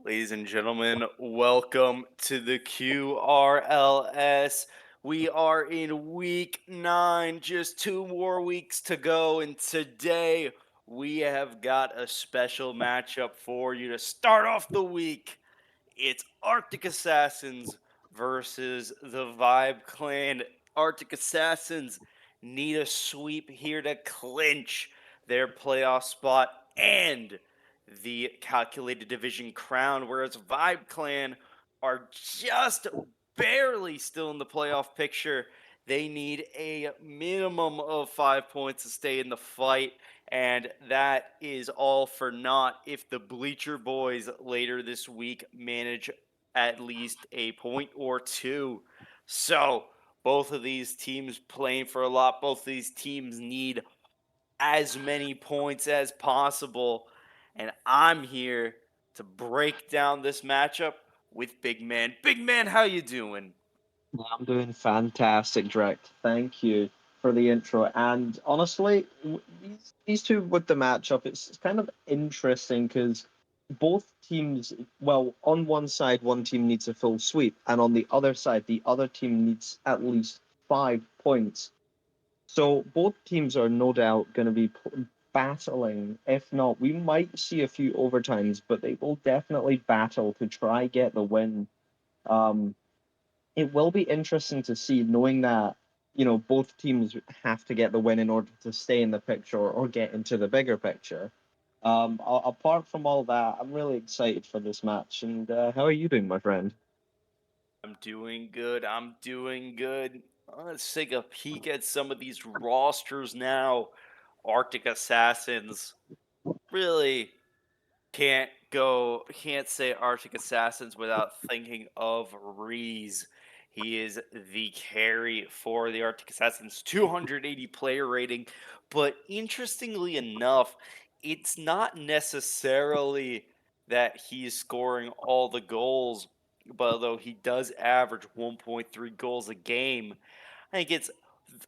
Ladies and gentlemen, welcome to the QRLS. We are in week 9, just 2 more weeks to go, and today we have got a special matchup for you to start off the week. It's Arctic Assassins versus the Vibe Clan. Arctic Assassins need a sweep here to clinch their playoff spot and the calculated division crown, whereas Vibe Clan are just barely still in the playoff picture. They need a minimum of 5 points to stay in the fight, and that is all for naught if the Bleacher Boys later this week manage at least a point or two. So, both of these teams playing for a lot. Both of these teams need as many points as possible. And I'm here to break down this matchup with Big Man. Big Man, how you doing? I'm doing fantastic, Direct. Thank you for the intro. And honestly, these two with the matchup, it's kind of interesting because both teams, well, on one side, one team needs a full sweep, and on the other side, the other team needs at least 5 points. So both teams are no doubt going to be battling. If not, we might see a few overtimes, but they will definitely battle to try get the win. Um, it will be interesting to see, knowing that both teams have to get the win in order to stay in the picture or get into the bigger picture. Apart from all that, I'm really excited for this match. And how are you doing, my friend? I'm doing good. I'm doing good. Let's take a peek at some of these rosters now. Arctic Assassins really can't say Arctic Assassins without thinking of Reese. He is the carry for the Arctic Assassins, 280 player rating. But interestingly enough, it's not necessarily that he's scoring all the goals, but although he does average 1.3 goals a game, I think it's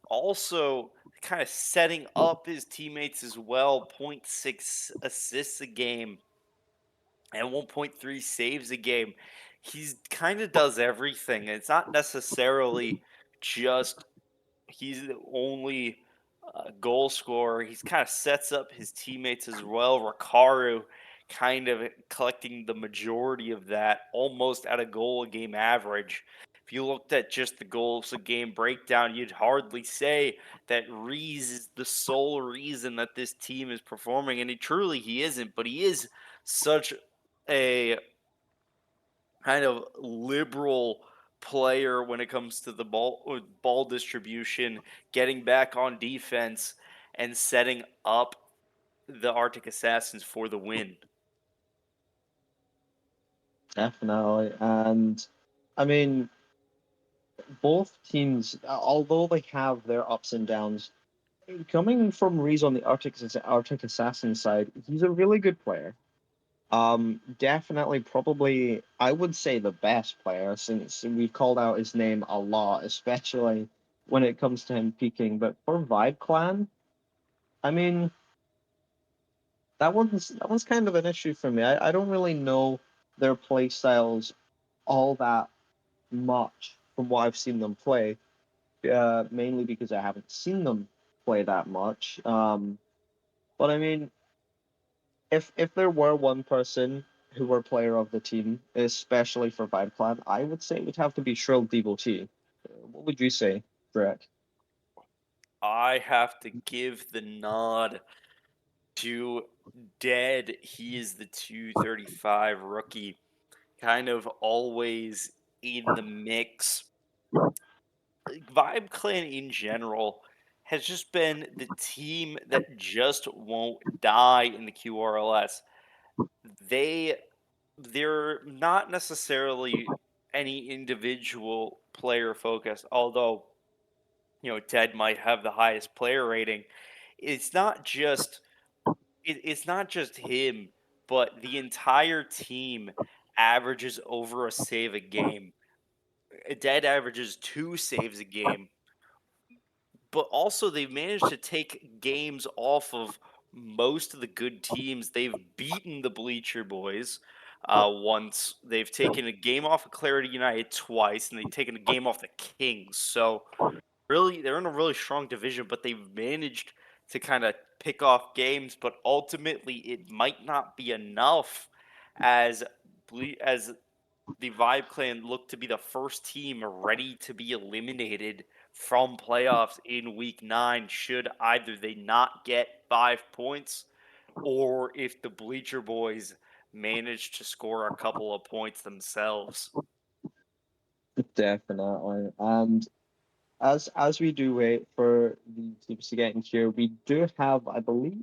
also kind of setting up his teammates as well. Point 0.6 assists a game and 1.3 saves a game. He's kind of does everything. It's not necessarily just he's the only goal scorer. He's kind of sets up his teammates as well. Rakaru kind of collecting the majority of that, almost at a goal a game average. If you looked at just the goals a game breakdown, you'd hardly say that Reese is the sole reason that this team is performing, and he isn't. But he is such a kind of liberal player when it comes to the ball distribution, getting back on defense, and setting up the Arctic Assassins for the win. Definitely. And I mean, both teams, although they have their ups and downs, coming from Reese on the Arctic Assassin side, he's a really good player. Definitely, probably, I would say the best player since we've called out his name a lot, especially when it comes to him peaking. But for Vibe Clan, I mean, that one's kind of an issue for me. I don't really know their play styles all that much from what I've seen them play, mainly because I haven't seen them play that much. But I mean, if there were one person who were player of the team, especially for Vibe Clan, I would say it would have to be Shrill Devotee. What would you say, Drek? I have to give the nod to Dead. He is the 235 rookie, kind of always in the mix. Vibe Clan in general has just been the team that just won't die in the QRLS. They they're not necessarily any individual player focused, although Ted might have the highest player rating. It's not just it's not just him, but the entire team averages over a save a game. Dead averages 2 saves a game, but also they've managed to take games off of most of the good teams. They've beaten the Bleacher Boys. Once they've taken a game off of Clarity United twice, and they've taken a game off the Kings. So really, they're in a really strong division, but they've managed to kind of pick off games. But ultimately, it might not be enough as as the Vibe Clan look to be the first team ready to be eliminated from playoffs in Week 9. Should either they not get 5 points, or if the Bleacher Boys manage to score a couple of points themselves. Definitely. And as we do wait for the teams to get in here, we do have, I believe,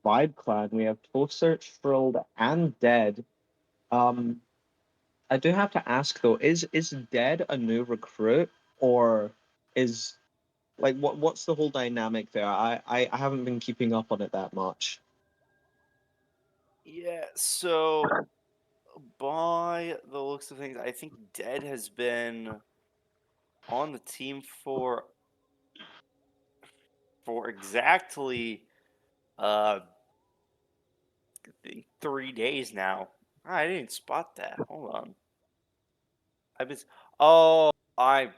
Vibe Clan. We have Toaster, Shrilled, and Dead. Um, I do have to ask though, is Dead a new recruit, or is like what's the whole dynamic there? I haven't been keeping up on it that much. Yeah, so by the looks of things, I think Dead has been on the team for exactly uh I think 3 days now. I didn't spot that. Hold on. I was oh I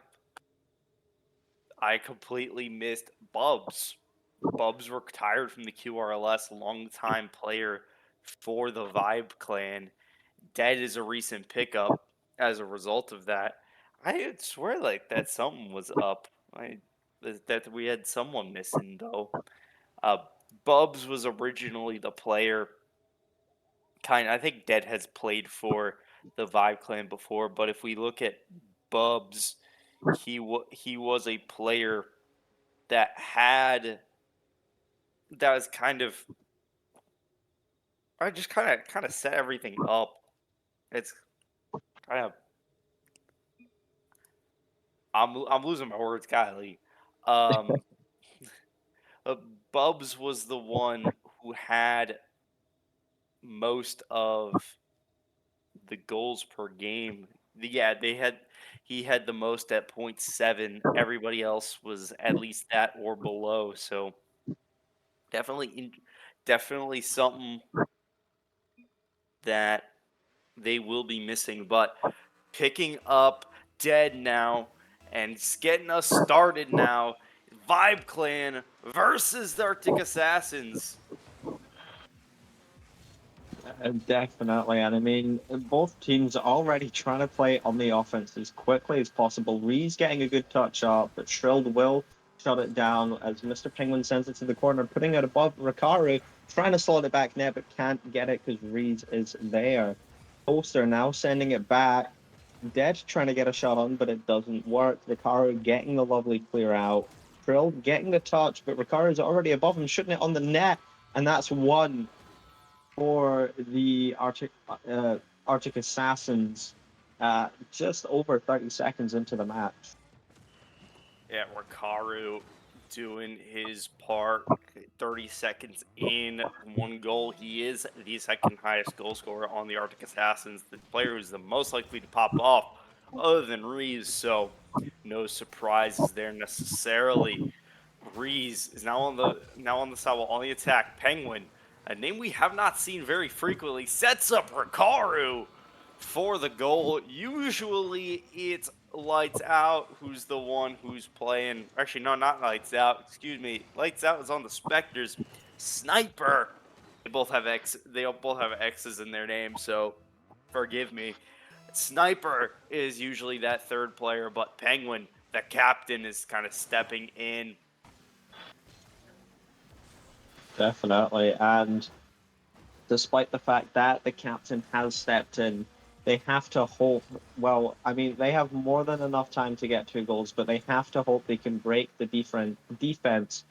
completely missed Bubs. Bubs retired from the QRLS, longtime player for the Vibe Clan. Dead is a recent pickup as a result of that. I swear like that something was up. I that we had someone missing though. Uh, Bubs was originally the player. I think Dead has played for the Vibe Clan before, but if we look at Bubs, he was a player that had that was I just kind of set everything up. It's kind of I'm losing my words, golly. Um, uh, Bubs was the one who had most of the goals per game. Yeah, he had the most at point 0.7. Everybody else was at least that or below. So definitely, definitely something that they will be missing. But picking up Dead now and getting us started now. Vibe Clan versus the Arctic Assassins. Definitely, and I mean, both teams are already trying to play on the offense as quickly as possible. Ree's getting a good touch up, but Shrilled will shut it down as Mr. Penguin sends it to the corner, putting it above Rikaru, trying to slot it back net, but can't get it because Rees is there. Toaster now sending it back. Dead trying to get a shot on, but it doesn't work. Rikaru getting the lovely clear out. Shrilled getting the touch, but Rikaru's already above him, shooting it on the net, and that's one for the Arctic Assassins just over 30 seconds into the match. Yeah, Rikaru doing his part. 30 seconds in, one goal. He is the second highest goal scorer on the Arctic Assassins, the player who's the most likely to pop off, other than Reeves. So, no surprises there necessarily. Rees is now on the side on the attack. Penguin, a name we have not seen very frequently, sets up Rikaru for the goal. Usually it's Lights Out who's the one who's playing. Actually, no, not Lights Out. Excuse me. Lights Out is on the Spectres. Sniper. They both have X's in their name, so forgive me. Sniper is usually that third player, but Penguin, the captain, is kind of stepping in. Definitely. And despite the fact that the captain has stepped in, they have to hope. Well, I mean, they have more than enough time to get 2 goals, but they have to hope they can break the defense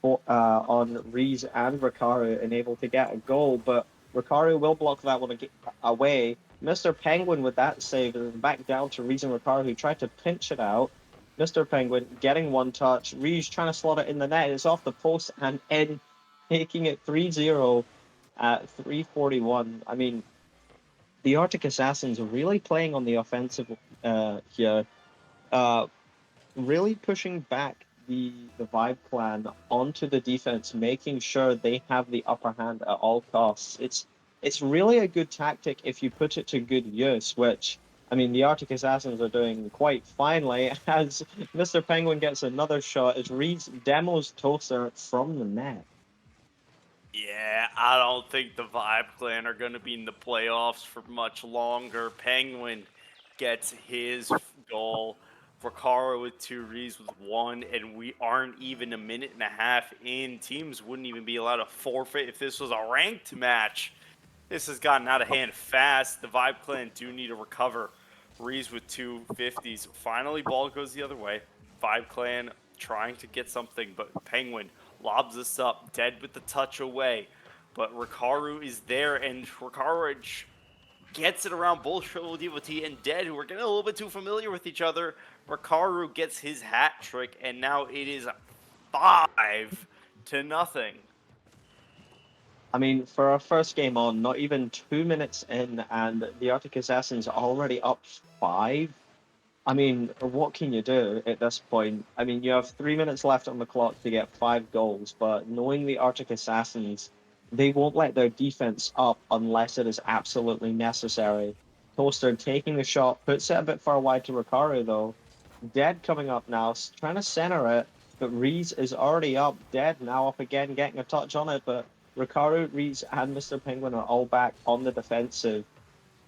on Rees and Rikaru and able to get a goal. But Rikaru will block that one away. Mr. Penguin with that save and back down to Rees and Rikaru, who tried to pinch it out. Mr. Penguin getting one touch. Rees trying to slot it in the net. It's off the post and in, making it 3-0 at 3:41. I mean, the Arctic Assassins are really playing on the offensive here. Uh, really pushing back the Vibe clan onto the defense, making sure they have the upper hand at all costs. it's really a good tactic if you put it to good use, which I mean the Arctic Assassins are doing quite finely as Mr. Penguin gets another shot as Reed's demos Toaster from the net. Yeah, I don't think the Vibe Clan are going to be in the playoffs for much longer. Penguin gets his goal. Recaro with two, Reeves with one, and we aren't even a minute and a half in. Teams wouldn't even be allowed to forfeit if this was a ranked match. This has gotten out of hand fast. The Vibe Clan do need to recover. Reeves with two 50s. Finally, ball goes the other way. Vibe Clan trying to get something, but Penguin lobs us up, dead with the touch away. But Rikaru is there, and Rikaru gets it around both Triple Devotee and Dead, who are getting a little bit too familiar with each other. Rikaru gets his hat trick, and now it is 5-0. I mean, for our first game on, not even 2 minutes in, and the Arctic Assassins are already up five. I mean, what can you do at this point? I mean, you have 3 minutes left on the clock to get 5 goals, but knowing the Arctic Assassins, they won't let their defense up unless it is absolutely necessary. Toaster taking the shot, puts it a bit far wide to Ricaro, though. Dead coming up now, trying to center it, but Reese is already up. Dead now up again, getting a touch on it, but Ricaro, Reese, and Mr. Penguin are all back on the defensive.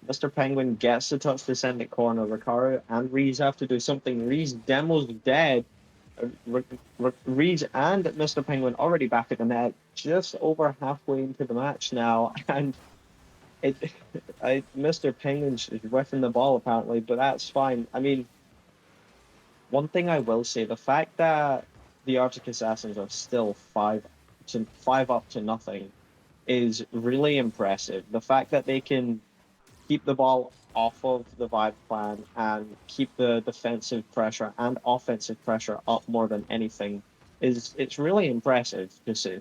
Mr. Penguin gets to touch the center corner. Ricaro and Reese have to do something. Reese demos Dead. Reese and Mr. Penguin already back at the net, just over halfway into the match now, and it, Mr. Penguin's whiffing the ball apparently, but that's fine. I mean, one thing I will say, the fact that the Arctic Assassins are still five up to nothing is really impressive. The fact that they can keep the ball off of the Vibe Clan and keep the defensive pressure and offensive pressure up more than anything is it's really impressive to see.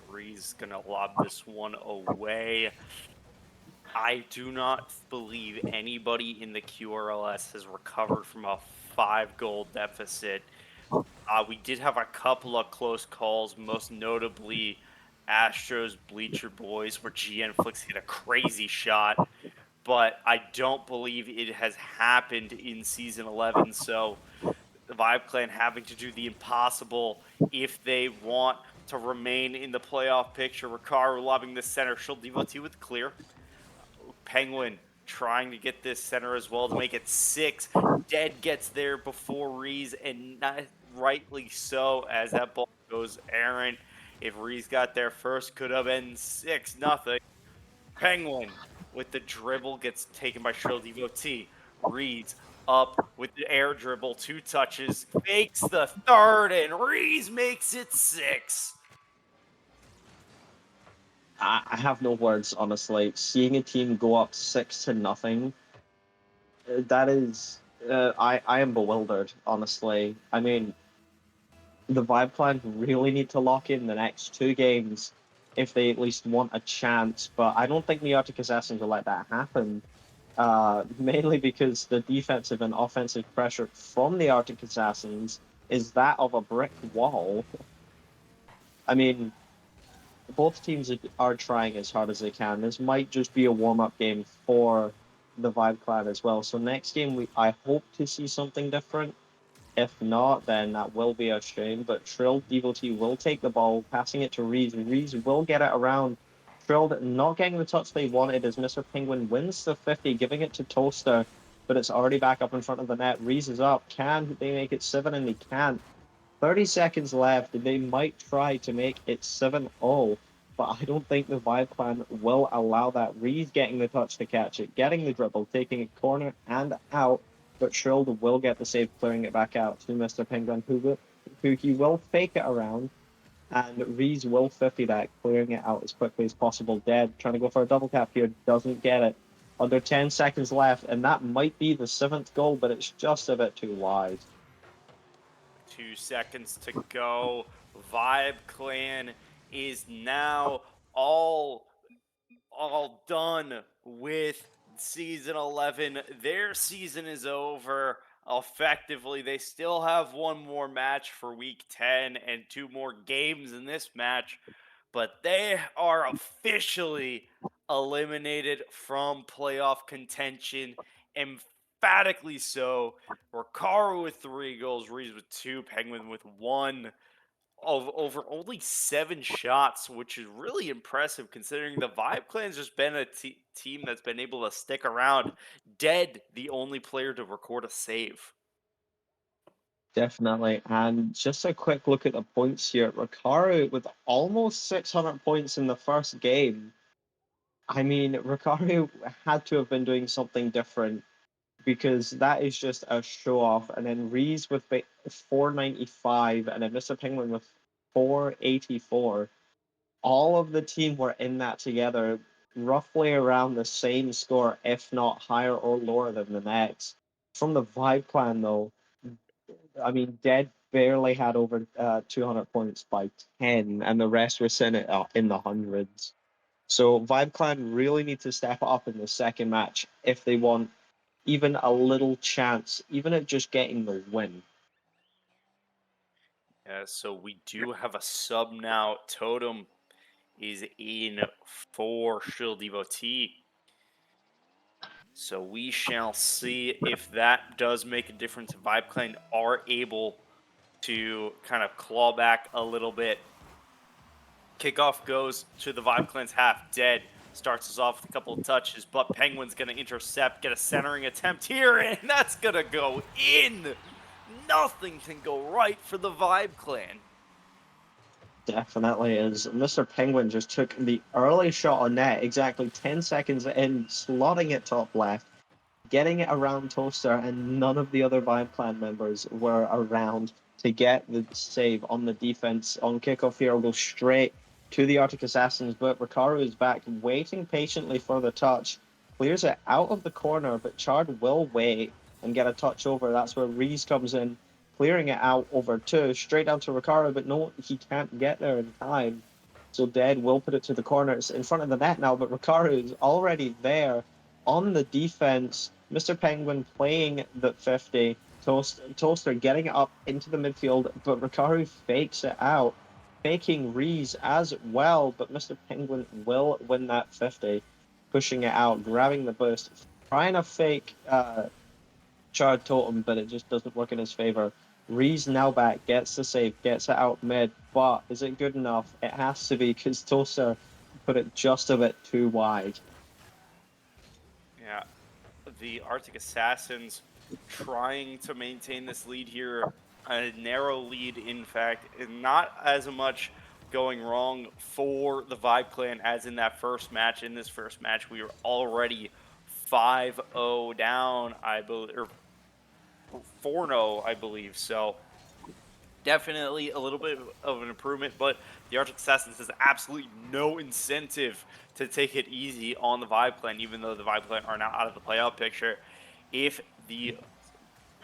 Ree's gonna lob this one away. I do not believe anybody in the QRLS has recovered from a 5 goal deficit. We did have a couple of close calls, most notably Astros Bleacher Boys, where GN Flicks hit a crazy shot, but I don't believe it has happened in season 11. So the Vibe Clan having to do the impossible if they want to remain in the playoff picture. Ricaro lobbing the center. She'll devotee with clear. Penguin trying to get this center as well to make it 6. Dead gets there before Rees, and not rightly so, as that ball goes errant. If Rees got there first, could have been 6-0. Penguin with the dribble gets taken by Shrill Devotee. Rees up with the air dribble, 2 touches, fakes the third, and Rees makes it 6. I have no words, honestly. Seeing a team go up 6 to nothing, that is, I am bewildered, honestly. I mean, the Vibe Clan really need to lock in the next 2 games if they at least want a chance. But I don't think the Arctic Assassins will let that happen. Mainly because the defensive and offensive pressure from the Arctic Assassins is that of a brick wall. I mean, both teams are trying as hard as they can. This might just be a warm-up game for the Vibe Clan as well. So next game, I hope to see something different. If not, then that will be a shame. But Trill Devotee will take the ball, passing it to Reese. Reese will get it around. Trill not getting the touch they wanted as Mr. Penguin wins the 50, giving it to Toaster, but it's already back up in front of the net. Reese is up. Can they make it 7? And they can't. 30 seconds left. They might try to make it 7-0, but I don't think the Vibe Clan will allow that. Reese getting the touch to catch it, getting the dribble, taking it corner and out, but Schroeder will get the save, clearing it back out to Mr. Penguin, who he will fake it around, and Reese will 50 that, clearing it out as quickly as possible. Dead, trying to go for a double tap here, doesn't get it. Under 10 seconds left, and that might be the 7th goal, but it's just a bit too wide. 2 seconds to go. Vibe Clan is now all all done with season 11. Their season is over. Effectively, they still have one more match for week 10 and two more games in this match. but they are officially eliminated from playoff contention. Emphatically so. Ricaro with 3 goals, Reeves with 2, Penguin with 1 of over only 7 shots, which is really impressive considering the Vibe Clan's just been a team that's been able to stick around. Dead, the only player to record a save. Definitely. And just a quick look at the points here. Ricaro with almost 600 points in the first game. I mean, Ricaro had to have been doing something different because that is just a show off. And then Rees with 495 and then Mr. Penguin with 484. All of the team were in that together, roughly around the same score, if not higher or lower than the next. From the Vibe Clan, though, I mean, Dead barely had over 200 points by 10, and the rest were sitting in the hundreds. So Vibe Clan really need to step up in the second match if they want even a little chance, even at just getting the win. Yeah, so we do have a sub now. Totem is in for Shield Devotee. So we shall see if that does make a difference. If Vibe Clan are able to kind of claw back a little bit. Kickoff goes to the Vibe Clan's half. Dead starts us off with a couple of touches, but Penguin's going to intercept, get a centering attempt here, and that's going to go in. Nothing can go right for the Vibe Clan. Definitely is. Mr. Penguin just took the early shot on net, exactly 10 seconds in, slotting it top left, getting it around Toaster, and none of the other Vibe Clan members were around to get the save on the defense. On kickoff here, will go straight to the Arctic Assassins, but Ricaro is back, waiting patiently for the touch. Clears it out of the corner, but Chard will wait and get a touch over. That's where Rees comes in, clearing it out over two, straight down to Ricaro, but no, he can't get there in time. So Dead will put it to the corner. It's in front of the net now, but Ricaro is already there on the defense. Mr. Penguin playing the 50. Toaster getting it up into the midfield, but Ricaro fakes it out, faking Rees as well. But Mr. Penguin will win that 50, pushing it out, grabbing the boost, trying to fake Chard Totem, but it just doesn't work in his favor. Rees now back, gets the save, gets it out mid, but is it good enough? It has to be because Toaster put it just a bit too wide. Yeah, the Arctic Assassins trying to maintain this lead here, a narrow lead, in fact, and not as much going wrong for the Vibe Clan as in that first match. In this first match, we were already 5-0 down, I believe, or 4-0, I believe. So definitely a little bit of an improvement, but the Arctic Assassins has absolutely no incentive to take it easy on the Vibe Clan, even though the Vibe Clan are now out of the playoff picture. If the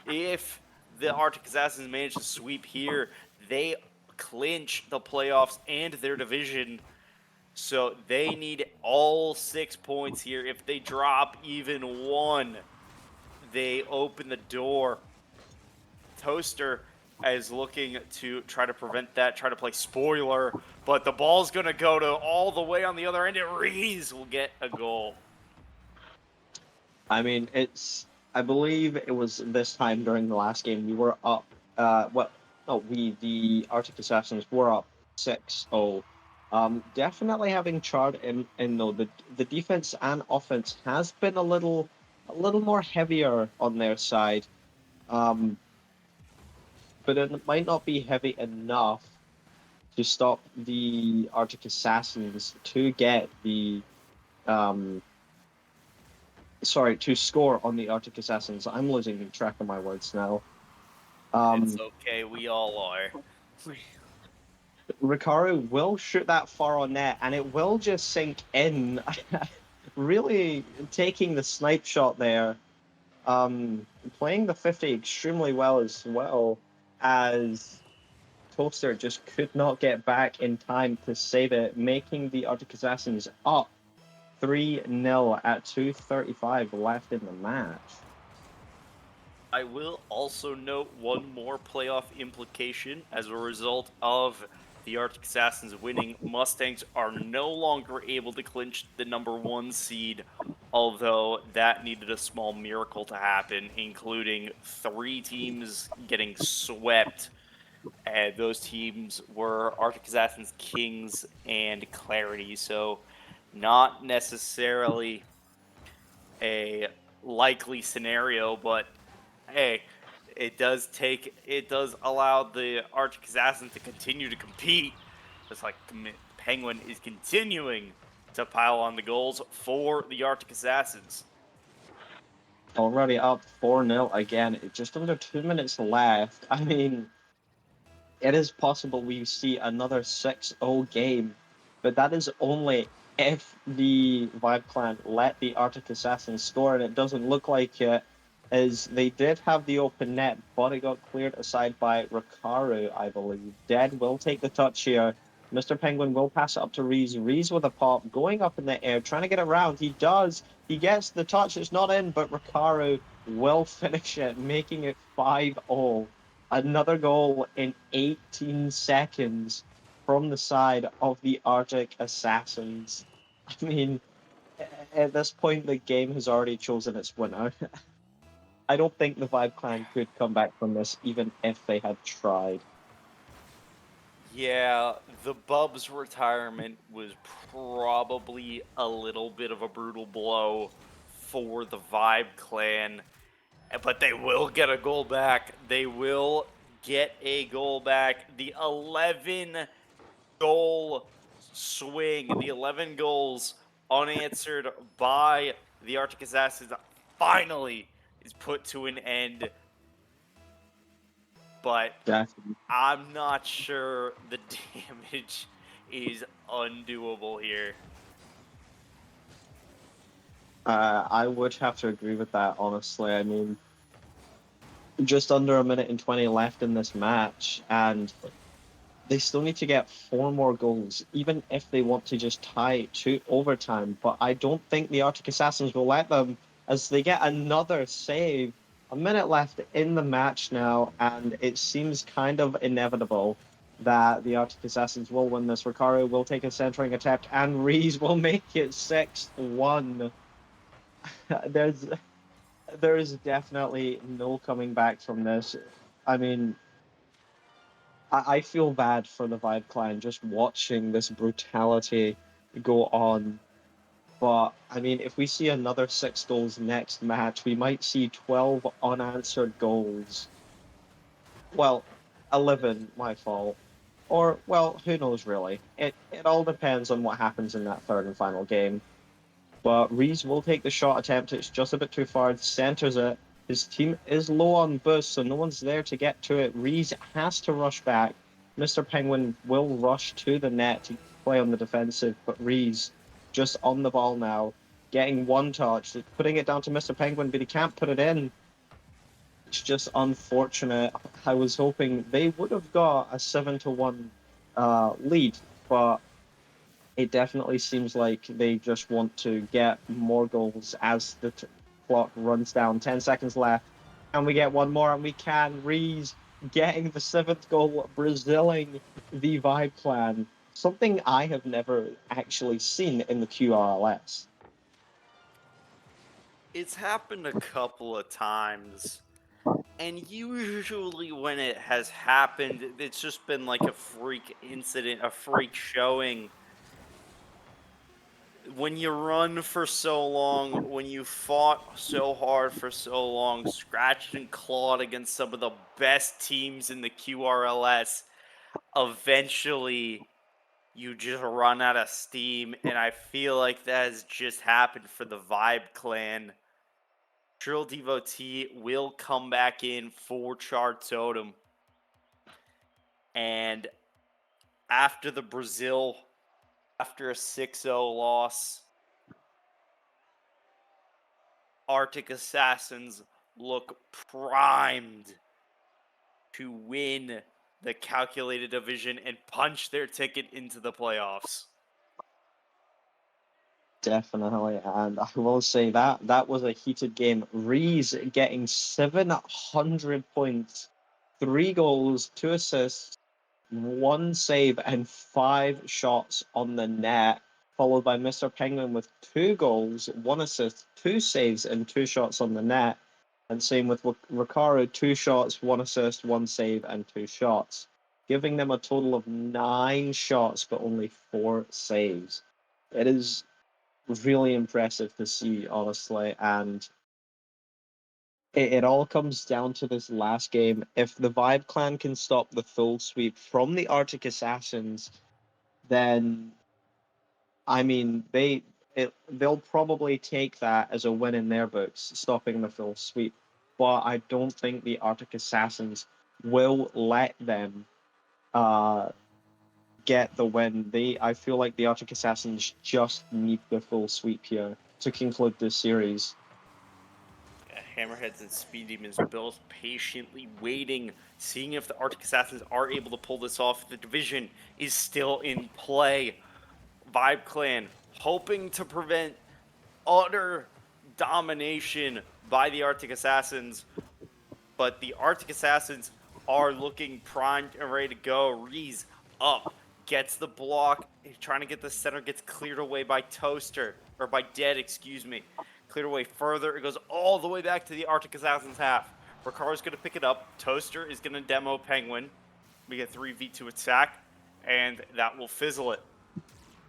if the Arctic Assassins manage to sweep here, they clinch the playoffs and their division. So they need all 6 points here. If they drop even one, they open the door. Toaster is looking to try to prevent that, try to play spoiler, but the ball's going to go to all the way on the other end, and Rees will get a goal. I mean, it's. I believe it was this time during the last game we were up. Well, no, the Arctic Assassins were up 6-0. Definitely having Chard in though the defense and offense has been a little more heavier on their side. Um, but it might not be heavy enough to stop the Arctic Assassins to get the um sorry, to score on the Arctic Assassins. I'm losing track of my words now. It's Um, okay, we all are. Ricaro will shoot that far on net, and it will just sink in. Really taking the snipe shot there. Playing the 50 extremely well as well as Toaster just could not get back in time to save it, making the Arctic Assassins up 3-0 at 2:35 left in the match. I will also note one more playoff implication as a result of the Arctic Assassins winning. Mustangs are no longer able to clinch the number one seed, although that needed a small miracle to happen, including three teams getting swept. And those teams were Arctic Assassins, Kings, and Clarity. So, not necessarily a likely scenario, but hey, it does allow the Arctic Assassin to continue to compete. Just like Penguin is continuing to pile on the goals for the Arctic Assassins. Already up 4-0 again. Just under 2 minutes left. I mean, it is possible we see another 6-0 game, but that is only if the Vibe Clan let the Arctic Assassins score, and it doesn't look like it, as they did have the open net, but it got cleared aside by Rikaru, I believe. Dead will take the touch here. Mr. Penguin will pass it up to Reese. Reese with a pop, going up in the air, trying to get around. He does. He gets the touch. It's not in, but Rikaru will finish it, making it 5-0. Another goal in 18 seconds from the side of the Arctic Assassins. I mean, at this point, the game has already chosen its winner. I don't think the Vibe Clan could come back from this, even if they had tried. Yeah, the Bub's retirement was probably a little bit of a brutal blow for the Vibe clan, but they will get a goal back. They will get a goal back. The 11 goal swing, the 11 goals unanswered by the Arctic Assassins finally is put to an end, but Definitely. I'm not sure the damage is undoable here. I would have to agree with that, honestly. I mean, just under a minute and 20 left in this match, and they still need to get four more goals, even if they want to just tie it to overtime. But I don't think the Arctic Assassins will let them, as they get another save. A minute left in the match now, and it seems kind of inevitable that the Arctic Assassins will win this. Ricardo will take a centering attempt, and Rees will make it 6-1. There's there is definitely no coming back from this. I mean, I feel bad for the Vibe Clan just watching this brutality go on. But I mean, if we see another 6 goals next match, we might see 12 unanswered goals. Well, 11, my fault. Or, well, who knows really? It all depends on what happens in that third and final game. But Rees will take the shot attempt. It's just a bit too far. Centers it. His team is low on boost, so no one's there to get to it. Rees has to rush back. Mr. Penguin will rush to the net to play on the defensive, but Rees just on the ball now, getting one touch, putting it down to Mr. Penguin, but he can't put it in. It's just unfortunate. I was hoping they would have got a 7-1 lead, but it definitely seems like they just want to get more goals as the clock runs down. 10 seconds left. And we get one more, and we can. Rees getting the seventh goal, Braziling the Vibe Clan. Something I have never actually seen in the QRLS. It's happened a couple of times, and usually when it has happened, it's just been like a freak incident, a freak showing. When you run for so long, when you fought so hard for so long, scratched and clawed against some of the best teams in the QRLS, eventually you just run out of steam, and I feel like that has just happened for the Vibe clan. Trill Devotee will come back in for Char Totem, and after the Brazil, after a 6-0 loss, Arctic Assassins look primed to win the calculated division and punch their ticket into the playoffs. Definitely, and I will say that that was a heated game. Rees getting 700 points, 3 goals, 2 assists, one save and 5 shots on the net, followed by Mr. Penguin with 2 goals, 1 assist, 2 saves, and 2 shots on the net. And same with Ricardo, 2 shots, 1 assist, 1 save, and 2 shots, giving them a total of 9 shots, but only 4 saves. It is really impressive to see, honestly. And it all comes down to this last game. If the Vibe Clan can stop the full sweep from the Arctic Assassins, then I mean they'll probably take that as a win in their books, stopping the full sweep. But I don't think the Arctic Assassins will let them uh, get the win. I feel like the Arctic Assassins just need the full sweep here to conclude this series. Hammerheads and Speed Demons both patiently waiting, seeing if the Arctic Assassins are able to pull this off. The division is still in play. Vibe Clan hoping to prevent utter domination by the Arctic Assassins, but the Arctic Assassins are looking primed and ready to go. Reese up, gets the block, trying to get the center, gets cleared away by Toaster, or by Dead, excuse me. Cleared away further, it goes all the way back to the Arctic Assassins half. Ricardo's going to pick it up, Toaster is going to demo Penguin. We get 3v2 attack, and that will fizzle it.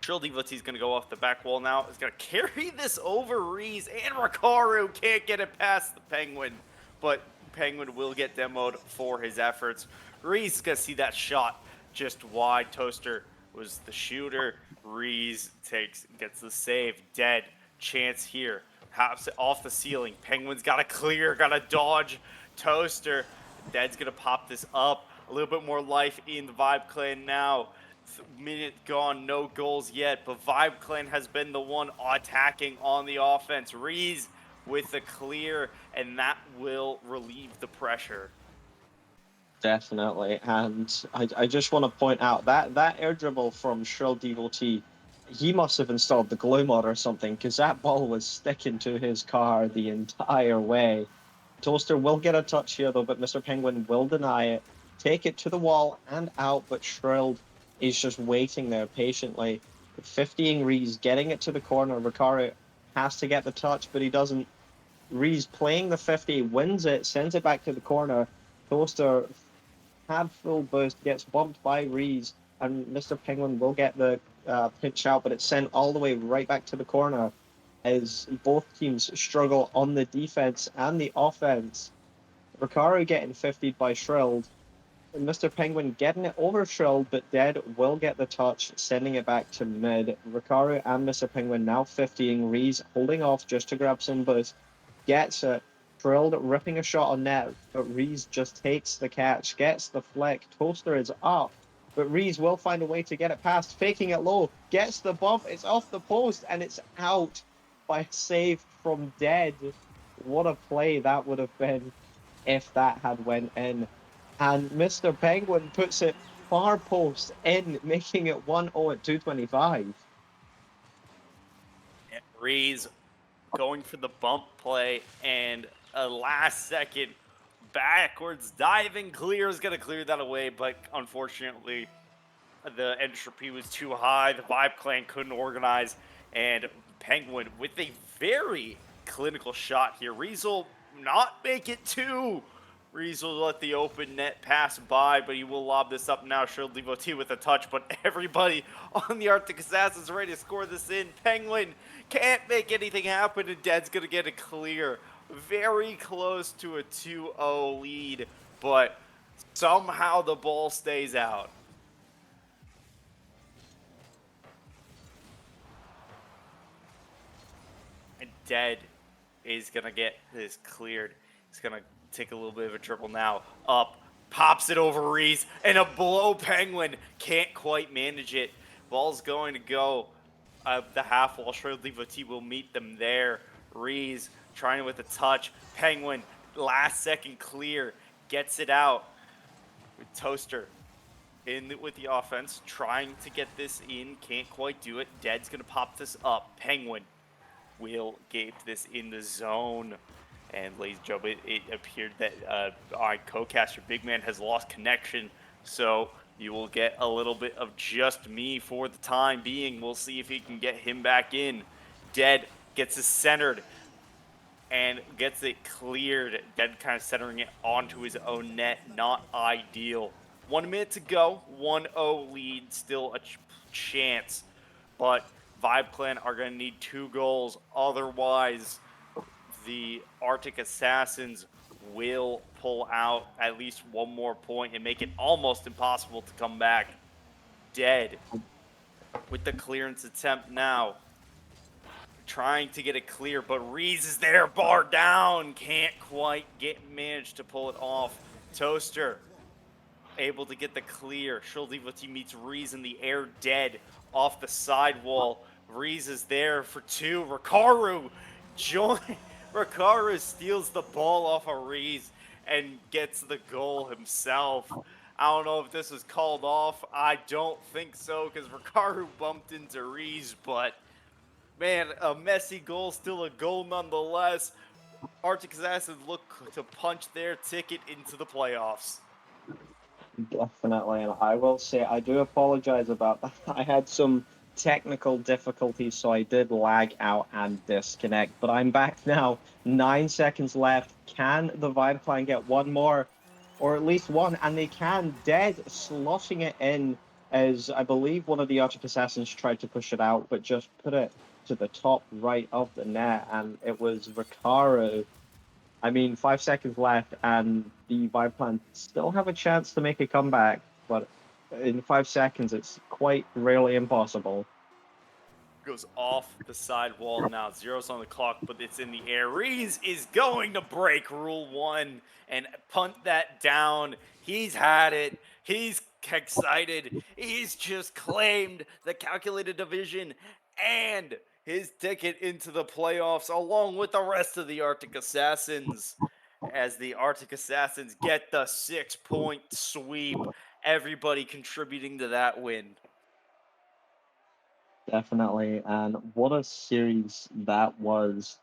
Trill Devotee is going to go off the back wall now. Is going to carry this over Reese, and Rikaru can't get it past the Penguin. But Penguin will get demoed for his efforts. Reese is going to see that shot just wide. Toaster was the shooter. Reese gets the save. Dead. Chance here. Hops it off the ceiling. Penguin's got to clear, got to dodge. Toaster. Dead's going to pop this up. A little bit more life in the Vibe Clan now. Minute gone, no goals yet, but Vibe Clan has been the one attacking on the offense. Reese with the clear, and that will relieve the pressure. Definitely. And I just want to point out that air dribble from Shrill Devotee, he must have installed the glue mod or something, because that ball was sticking to his car the entire way. Toaster will get a touch here though, but Mr. Penguin will deny it. Take it to the wall and out, but Shrilled is just waiting there patiently. 50ing Reese, getting it to the corner. Ricardo has to get the touch, but he doesn't. Reese playing the 50, wins it, sends it back to the corner. Toaster had full boost, gets bumped by Reese, and Mr. Penguin will get the pitch out, but it's sent all the way right back to the corner as both teams struggle on the defense and the offense. Ricardo getting 50'd by Shrilled, and Mr. Penguin getting it over Shrilled, but Dead will get the touch, sending it back to mid. Ricardo and Mr. Penguin now 50ing Reese, holding off just to grab some boost, gets it. Shrilled ripping a shot on net, but Reese just takes the catch, gets the flick. Toaster is up, but Reese will find a way to get it past, faking it low, gets the bump, it's off the post, and it's out by a save from Dead. What a play that would have been if that had went in. And Mr. Penguin puts it far post in, making it 1-0 at 2:25. Reese going for the bump play, and a last second backwards diving clear is going to clear that away, but unfortunately the entropy was too high. The Vibe Clan couldn't organize, and Penguin with a very clinical shot here. Reese will not make it two. Reese will let the open net pass by, but he will lob this up now. Shield Devotee with a touch, but everybody on the Arctic Assassins ready to score this in. Penguin can't make anything happen, and Dead's going to get it clear. Very close to a 2-0 lead, but somehow the ball stays out. And Dead is going to get this cleared. He's going to take a little bit of a dribble now. Up, pops it over Reese, and a blow Penguin. Can't quite manage it. Ball's going to go the half wall. Shrill Devotee will meet them there. Reese trying with a touch. Penguin, last second clear, gets it out. With Toaster with the offense, trying to get this in, can't quite do it. Dead's going to pop this up. Penguin will gape this in the zone. And ladies and gentlemen, it appeared that our co-caster Big Man has lost connection. So You will get a little bit of just me for the time being. We'll see if he can get him back in. Dead gets us centered and gets it cleared. Dead kind of centering it onto his own net. Not ideal. 1 minute to go. 1-0 lead. Still a chance. But Vibe Clan are going to need 2 goals. Otherwise, the Arctic Assassins will pull out at least one more point and make it almost impossible to come back. Dead with the clearance attempt now. Trying to get it clear, but Reese is there, bar down. Can't quite manage to pull it off. Toaster able to get the clear. Shildivati meets Reese in the air, dead off the sidewall. Reese is there for two. Rikaru join. Rikaru steals the ball off of Reese and gets the goal himself. I don't know if this was called off. I don't think so because Rikaru bumped into Reese, but man, a messy goal, still a goal nonetheless. Arctic Assassins look to punch their ticket into the playoffs. Definitely, and I will say I do apologize about that. I had some technical difficulties, so I did lag out and disconnect. But I'm back now. 9 seconds left. Can the Vibe Clan get one more, or at least one? And they can. Dead sloshing it in, as I believe one of the Arctic Assassins tried to push it out, but just put it to the top right of the net, and it was Ricaro. I mean, 5 seconds left, and the Vileplan still have a chance to make a comeback, but in 5 seconds, it's quite rarely impossible. Goes off the sidewall now. Zero's on the clock, but it's in the air. Reese is going to break rule one and punt that down. He's had it. He's excited. He's just claimed the calculated division and his ticket into the playoffs, along with the rest of the Arctic Assassins. As the Arctic Assassins get the 6 point sweep, everybody contributing to that win. Definitely, and what a series that was.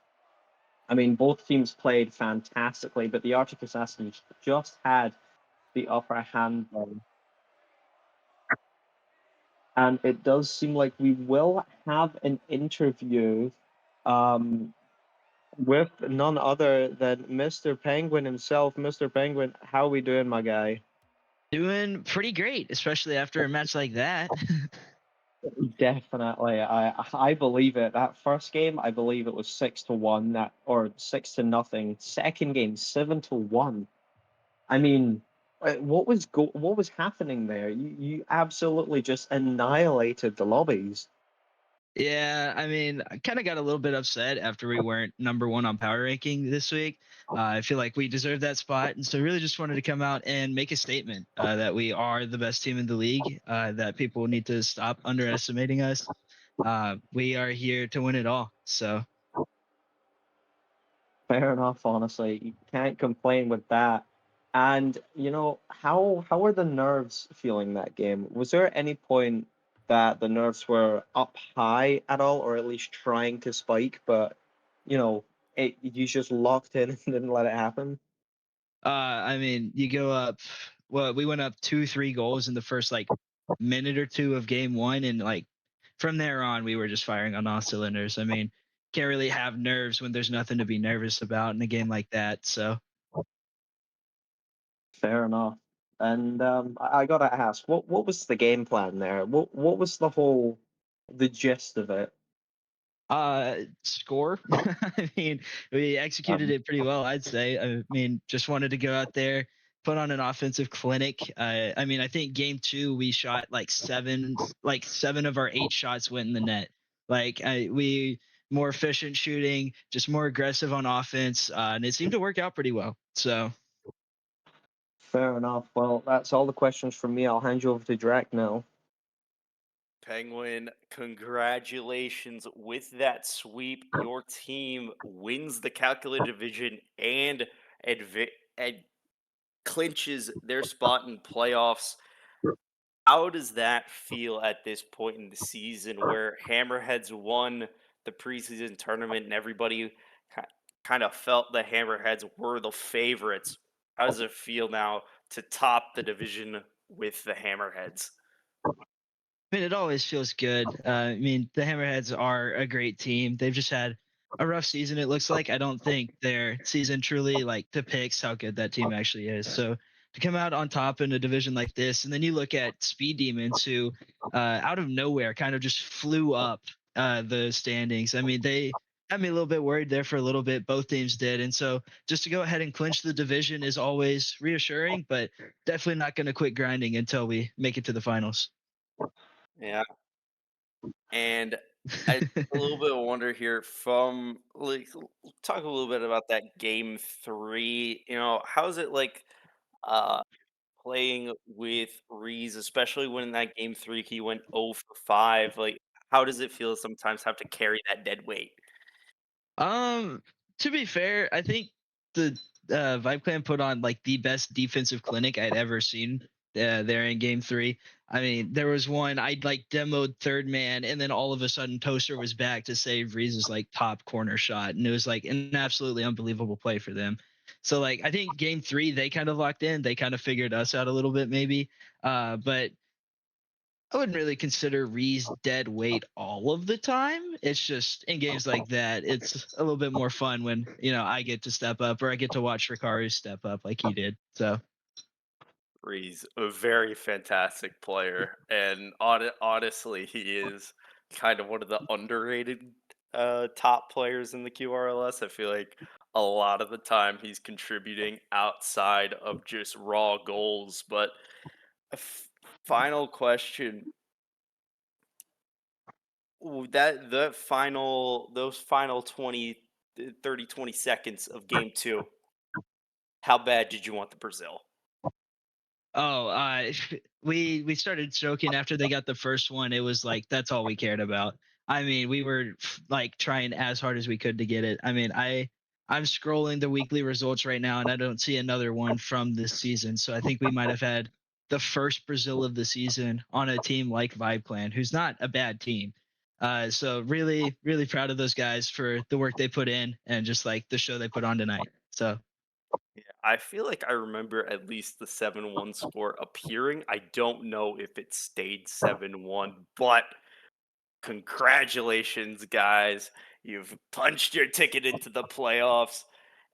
I mean, both teams played fantastically, but the Arctic Assassins just had the upper hand there. And it does seem like we will have an interview um, with none other than Mr. Penguin himself. Mr. Penguin, how are we doing, my guy? Doing pretty great, especially after a match like that. Definitely, I believe it. That first game, I believe it was 6-1, that or 6-0. Second game, 7-1. I mean, what was happening there? You absolutely just annihilated the lobbies. Yeah, I mean, I kind of got a little bit upset after we weren't number one on power ranking this week. I feel like we deserved that spot, and so really just wanted to come out and make a statement that we are the best team in the league. That people need to stop underestimating us. We are here to win it all. So Fair enough, honestly. You can't complain with that. And how are the nerves feeling that game? Was there any point that the nerves were up high at all, or at least trying to spike, but you know, you just locked in and didn't let it happen? I mean, you go up. Well, we went up 2, 3 goals in the first like minute or two of game one, and like from there on, we were just firing on all cylinders. I mean, can't really have nerves when there's nothing to be nervous about in a game like that. So Fair enough. And I gotta ask, what was the game plan there? What was the gist of it? score. I mean, we executed Um, it pretty well, I'd say. I mean, just wanted to go out there, put on an offensive clinic. I mean, I think game two we shot like seven of our 8 shots went in the net. We more efficient shooting, just more aggressive on offense, and it seemed to work out pretty well. So Fair enough. Well, that's all the questions from me. I'll hand you over to Drac now. Penguin, congratulations with that sweep. Your team wins the calculated division and adv- and clinches their spot in playoffs. How does that feel at this point in the season where Hammerheads won the preseason tournament and everybody kind of felt the Hammerheads were the favorites? How does it feel now to top the division with the Hammerheads. I mean, it always feels good. I mean, the Hammerheads are a great team. They've just had a rough season. It looks like. I don't think their season truly like depicts how good that team actually is. So to come out on top in a division like this, and then you look at Speed Demons, who out of nowhere kind of just flew up the standings. I mean, they had me a little bit worried there for a little bit. Both teams did, and so just to go ahead and clinch the division is always reassuring, but definitely not going to quit grinding until we make it to the finals. Yeah. And I a little bit of wonder here from like talk a little bit about that game three. How's it like uh playing with Reese, especially when in that game three he went 0 for 5. Like, how does it feel sometimes have to carry that dead weight? Um, to be fair, I think the Vibe Clan put on like the best defensive clinic I'd ever seen there in Game Three. I mean, there was one I'd like demoed third man, and then all of a sudden Toaster was back to save Reese's like top corner shot, and it was like an absolutely unbelievable play for them. So like I think Game Three they kind of locked in, they kind of figured us out a little bit maybe, but I wouldn't really consider Reese dead weight all of the time. It's just in games like that, it's a little bit more fun when I get to step up or I get to watch Rikaru step up like he did. So He's a very fantastic player, and honestly, he is kind of one of the underrated top players in the QRLS. I feel like a lot of the time he's contributing outside of just raw goals. But a final question: that the final those final 30 seconds of game two, how bad did you want the Brazil? oh, we started joking after they got the first one. It was like that's all we cared about. I mean, we were like trying as hard as we could to get it. I mean, I'm scrolling the weekly results right now, and I don't see another one from this season. So I think we might have had the first Brazil of the season on a team like Vibe Clan, who's not a bad team. So really, really proud of those guys for the work they put in and just like the show they put on tonight. So Yeah, I feel like I remember at least the 7-1 score appearing. I don't know if it stayed 7-1, but congratulations, guys. You've punched your ticket into the playoffs,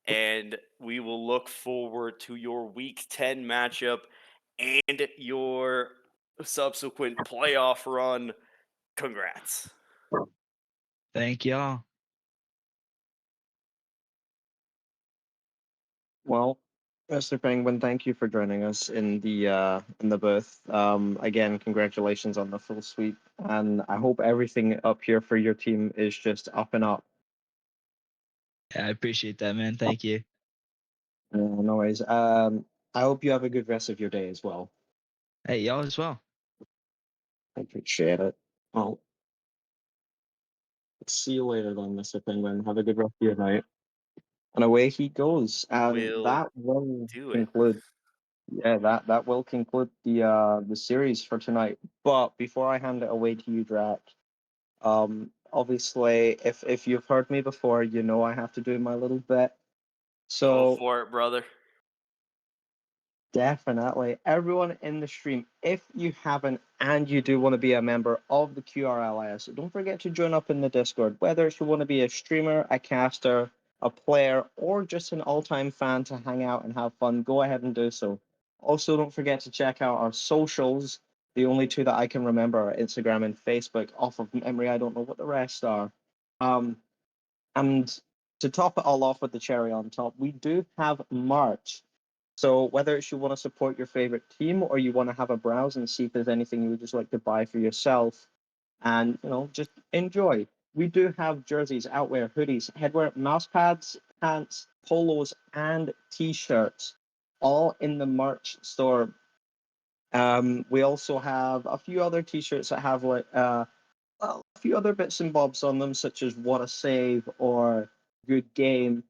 and we will look forward to your week 10 matchup and your subsequent playoff run. Congrats. thank y'all. Well, Mr. Penguin, thank you for joining us in the booth. Again, congratulations on the full sweep, and I hope everything up here for your team is just up and up. Yeah, I appreciate that, man. Thank you. No worries. I hope you have a good rest of your day as well. Hey, y'all as well. I appreciate it. Well, see you later then, Mr. Penguin. Have a good rest of your night. And away he goes. And Will that will do it. conclude. Yeah, that will conclude the series for tonight. But before I hand it away to you, Drac, obviously, if you've heard me before, you know I have to do my little bit. Go So for it, brother. definitely. Everyone in the stream, if you haven't and you do want to be a member of the QRLS, don't forget to join up in the Discord. Whether it's you want to be a streamer, a caster, a player, or just an all-time fan to hang out and have fun, go ahead and do so. Also, don't forget to check out our socials. The only two that I can remember are Instagram and Facebook. Off of memory, I don't know what the rest are. Um, and to top it all off with the cherry on top, we do have March. So whether it's you want to support your favorite team or you want to have a browse and see if there's anything you would just like to buy for yourself and just enjoy. We do have jerseys, outwear, hoodies, headwear, mouse pads, pants, polos, and t-shirts, all in the merch store. We also have a few other t-shirts that have like well, a few other bits and bobs on them, such as what a save or good game.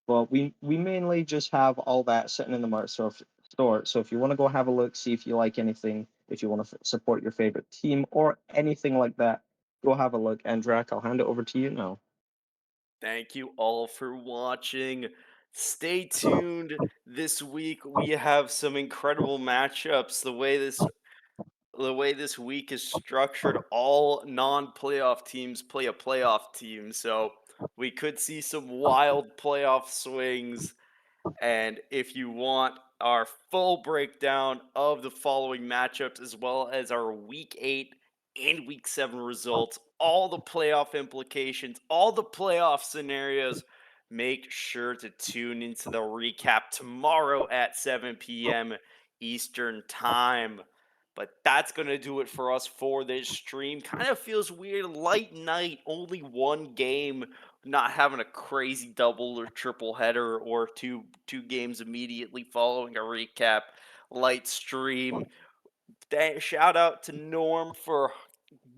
But we mainly just have all that sitting in the merch store. So if you want to go have a look, see if you like anything, if you want to support your favorite team or anything like that, go have a look. And Drac, I'll hand it over to you now. Thank you all for watching. Stay tuned this week. We have some incredible matchups. The way this week is structured, all non-playoff teams play a playoff team, so we could see some wild playoff swings. And if you want our full breakdown of the following matchups, as well as our week 8 and week 7 results, all the playoff implications, all the playoff scenarios, make sure to tune into the recap tomorrow at 7 p.m. Eastern Time. But that's going to do it for us for this stream. Kind of feels weird. Light night, only one game, not having a crazy double or triple header or two games immediately following a recap. Light stream. Shout out to Norm for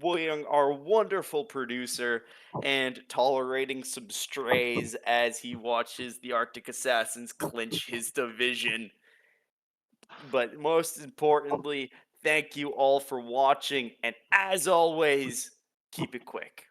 being our wonderful producer and tolerating some strays as he watches the Arctic Assassins clinch his division. But most importantly, thank you all for watching, and as always, keep it quick.